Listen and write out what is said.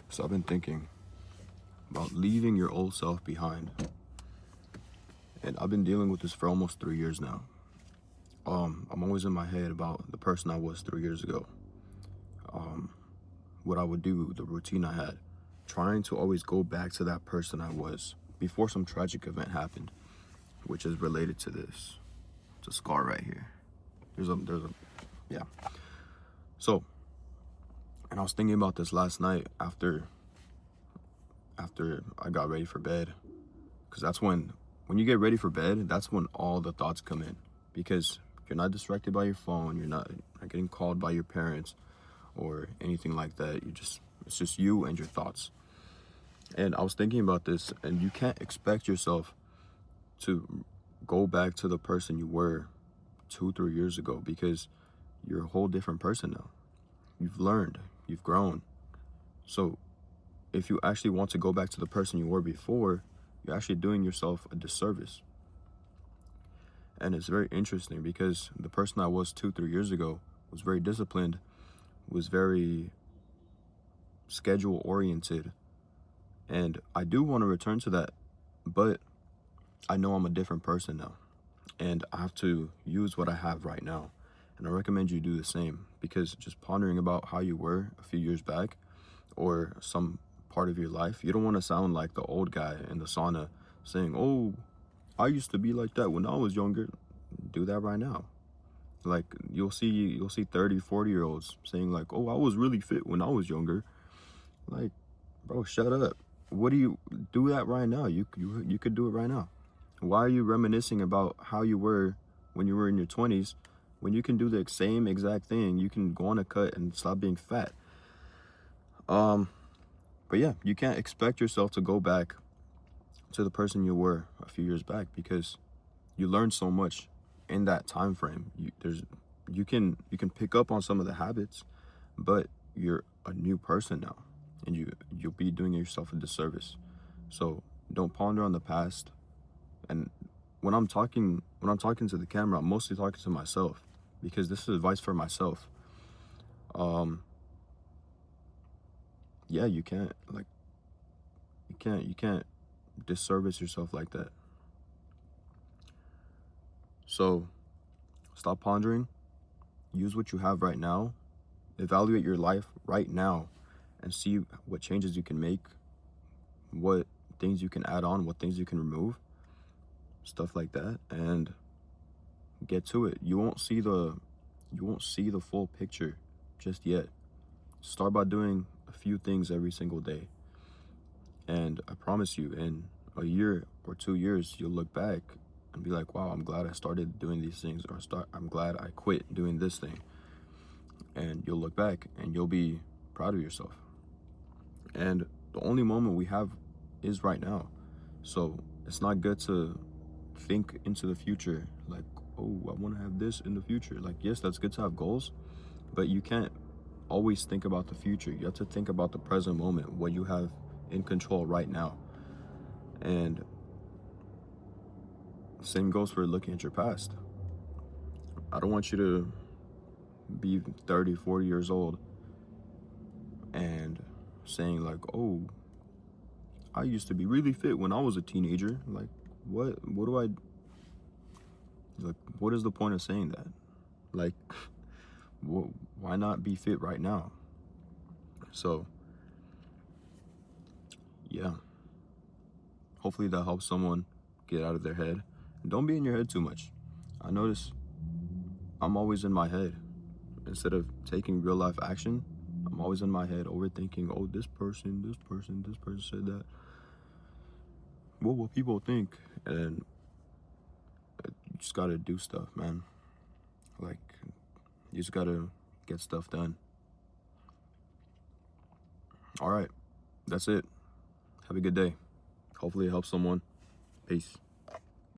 So I've been thinking about leaving your old self behind. And I've been dealing with this for almost 3 years now. I'm always in my head about the person I was 3 years ago. What I would do, the routine I had, trying to always go back to that person I was before some tragic event happened, which is related to this. It's a scar right here. Yeah. So, and I was thinking about this last night after I got ready for bed, because that's when you get ready for bed, that's when all the thoughts come in, because you're not distracted by your phone, you're not getting called by your parents or anything like that. It's just you and your thoughts. And I was thinking about this, and you can't expect yourself to go back to the person you were 2-3 years ago, because you're a whole different person now. You've learned, you've grown. So if you actually want to go back to the person you were before, you're actually doing yourself a disservice. And it's very interesting, because the person I was 2-3 years ago was very disciplined, was very schedule oriented, and I do want to return to that, but I know I'm a different person now, and I have to use what I have right now. And I recommend you do the same, because just pondering about how you were a few years back or some part of your life, you don't want to sound like the old guy in the sauna saying, "Oh, I used to be like that when I was younger." Do that right now. Like, you'll see 30, 40-year-olds saying like, "Oh, I was really fit when I was younger." Like, bro, shut up. What do you do that right now? You could do it right now. Why are you reminiscing about how you were when you were in your 20s, when you can do the same exact thing? You can go on a cut and stop being fat. But yeah, you can't expect yourself to go back to the person you were a few years back, because you learned so much in that time frame. You can pick up on some of the habits, but you're a new person now, and you'll be doing yourself a disservice. So don't ponder on the past. And when I'm talking to the camera, I'm mostly talking to myself, because this is advice for myself. Yeah, you can't disservice yourself like that. So stop pondering, use what you have right now, evaluate your life right now, and see what changes you can make, what things you can add on, what things you can remove, stuff like that, and get to it. You won't see the full picture just yet. Start by doing a few things every single day, and I promise you, in a year or 2 years, you'll look back and be like, "Wow, I'm glad I started doing these things," or "I'm glad I quit doing this thing." And you'll look back and you'll be proud of yourself. And the only moment we have is right now. So it's not good to think into the future like, "Oh, I want to have this in the future." Like, yes, that's good to have goals, but you can't always think about the future. You have to think about the present moment, what you have in control right now. And same goes for looking at your past. I don't want you to be 30, 40 years old and saying like, "Oh, I used to be really fit when I was a teenager." Like, what do I, like, what is the point of saying that? Like, why not be fit right now? So yeah, hopefully that helps someone get out of their head. And don't be in your head too much. I notice I'm always in my head. Instead of taking real life action, I'm always in my head overthinking, "Oh, this person said that. What will people think?" And you just gotta do stuff, man. Like, you just gotta get stuff done. All right, that's it. Have a good day. Hopefully it helps someone. Peace.